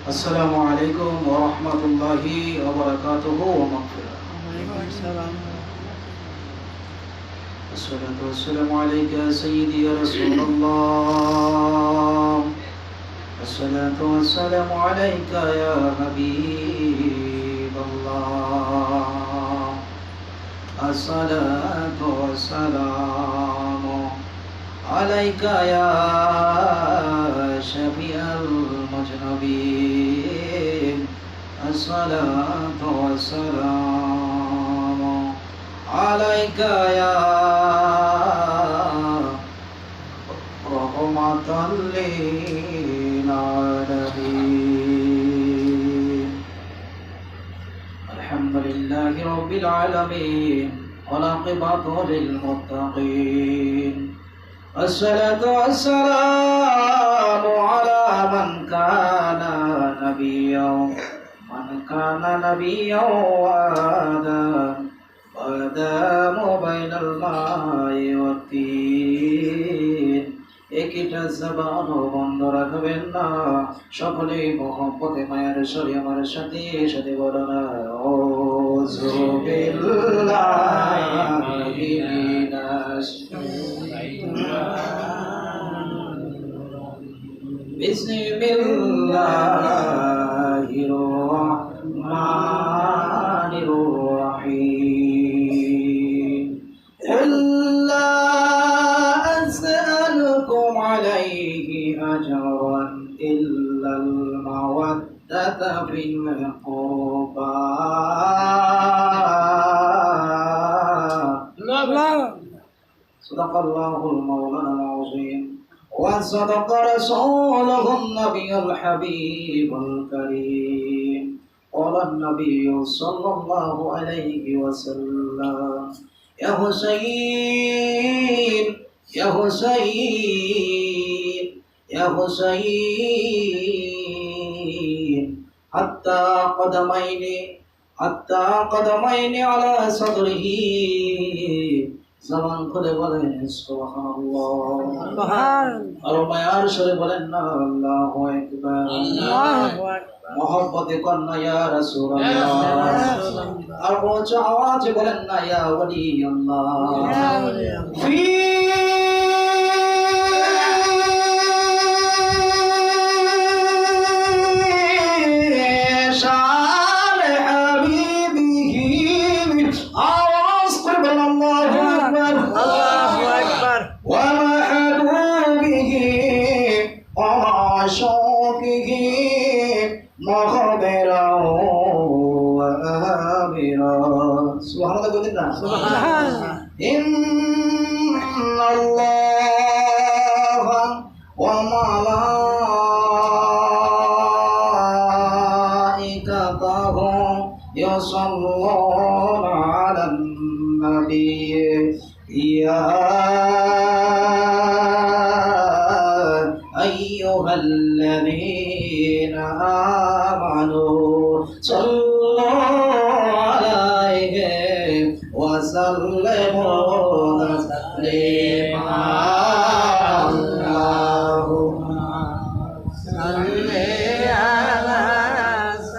السلام عليكم ورحمة الله وبركاته ومغفرة. وعليكم السلام. الصلاة والسلام عليك يا سيدي يا رسول الله. الصلاة والسلام عليك يا حبيب الله. الصلاة والسلام عليك يا شفيع المذنبين. الصلاة والسلام عليك يا رحمة للعالمين. الحمد لله رب العالمين والعاقبة للمتقين. الصلاة والسلام على من كان نبيا وآدم بين الماء والطين. একটা জবান বন্ধ রাখবেন না, সকলেই মোহাম্মতে মায়ের শরী আমার সাথে সাথে বলো না আউযু বিল্লাহি মিনাশ বিসমিল্লাহির রহমানির রহিম। কুল লা আসআলুকুম আলাইহি আজরান ইল্লাল মাওয়াদ্দাতা ফিল কুরবা। صدق الله المولى العظيم وصدق رسوله النبي الحبيب الكريم. قال النبي صلى الله عليه وسلم يا حسين يا حسين يا حسين حتى قدمين على صدره. জবান খুলে বলেন সুবহানাল্লাহ, সুবহানাল্লাহ। আর মায়ার সুরে বলেন না আল্লাহু আকবার, আল্লাহু আকবার। মহব্বতে কন্না ইয়া রাসূলুল্লাহ। আর উচ্চ আওয়াজে বলেন না ইয়া ওলি আল্লাহ, ইয়া ওলি يصلون على النبي يا أيها الذين آمنوا صلوا عليه وسلموا تسليما. اللهم صل على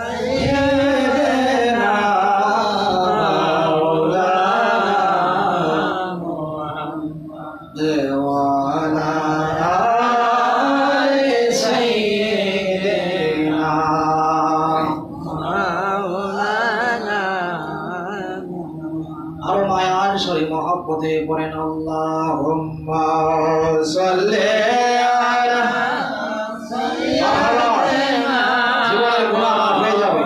سيدنا مولانا محمد وعلى آل سيدنا مولانا محمد. আর মায়ার শরী মহব্বতে পড়েন আল্লাহুম্মা সাল্লি আলা সাইয়্যিদিনা জীবনের গুনাহ মাফ হয়ে যাবে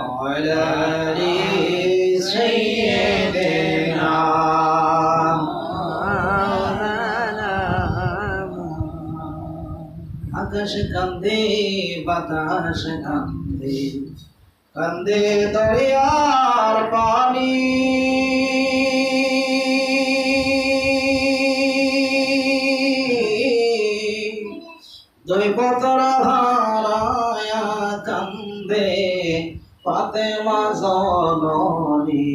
ওয়ালা আলি সাইয়্যিদিনা মাওলানা। আকাশ কান্দে বাতাস কান্দে কান্দে দরিয়ার পানি, দুই পতরা হারায়া কান্দে ফাতেমা জননী।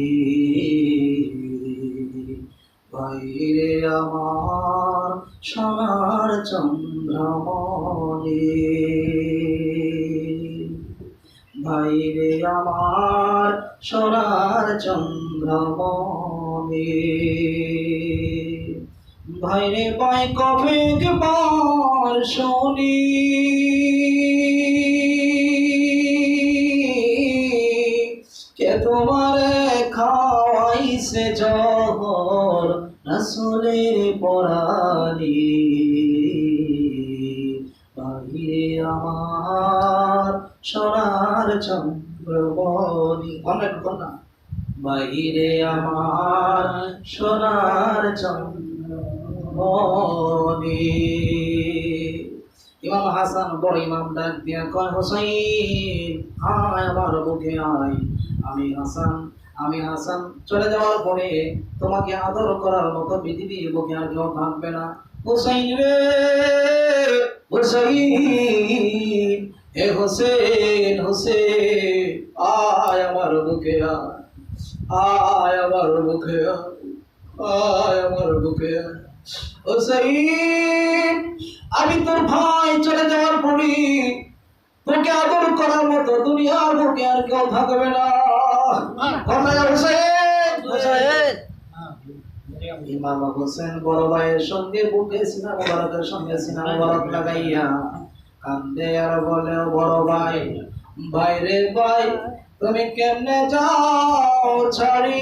ভাইরে আমার সোনার চন্দ্রমণি, ভাইরে আমার সোনার চন্দ্রমণি, ভাইরে পাই কবে একবার শুনি কে তোমারে খাওয়াইছে জহর রাসূলের পরানি, ভাইরে আমার সোনার চন্দ্রমণি, ভাইরে আমার সোনার চন্দ্রমণি। ইমাম হাসান বড় ইমাম ডাক দিয়া কয়, হোসাইন আয় আমার বুকে আয়। আমি হাসান চলে যাওয়ার পরে তোমাকে আদর করার মতো পৃথিবীর বুকে আর কেউ থাকবে না। হোসাইন রে হোসাইন, হে হোসেন হোসেন, আয় আমার বুকে আয়, আয় আমার বুকে আয়, আয় আমার বুকে আয়। হোসেন আমি তোর ভাই চলে যাওয়ার পরে তোকে আদর করার মতো দুনিয়ার বুকে আর কেউ থাকবে না। ইমাম হোসেন বড় ভাইয়ের সঙ্গে বুকে সিনা মুবারকের সঙ্গে সিনা মুবারক লাগাইয়া কান্দে আর বলে, বড় ভাই, ভাইরে ভাই তুমি কেমনে যাও ছাড়ি